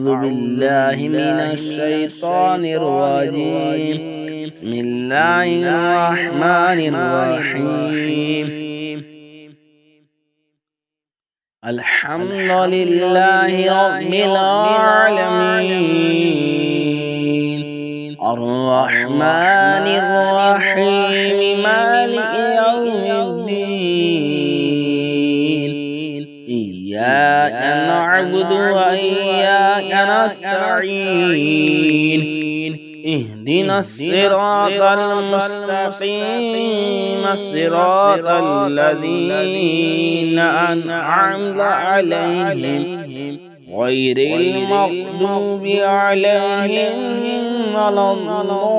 أعوذ بالله من الشيطان الرجيم. بسم الله الرحمن الرحيم. الحمد لله رب العالمين، الرحمن الرحيم، مالك يوم الدين. إياك نعبد وإياك نستعين. اهدنا الصراط المستقيم، صراط الذين أنعمت عليهم غير المغضوب عليهم ولا الضالين.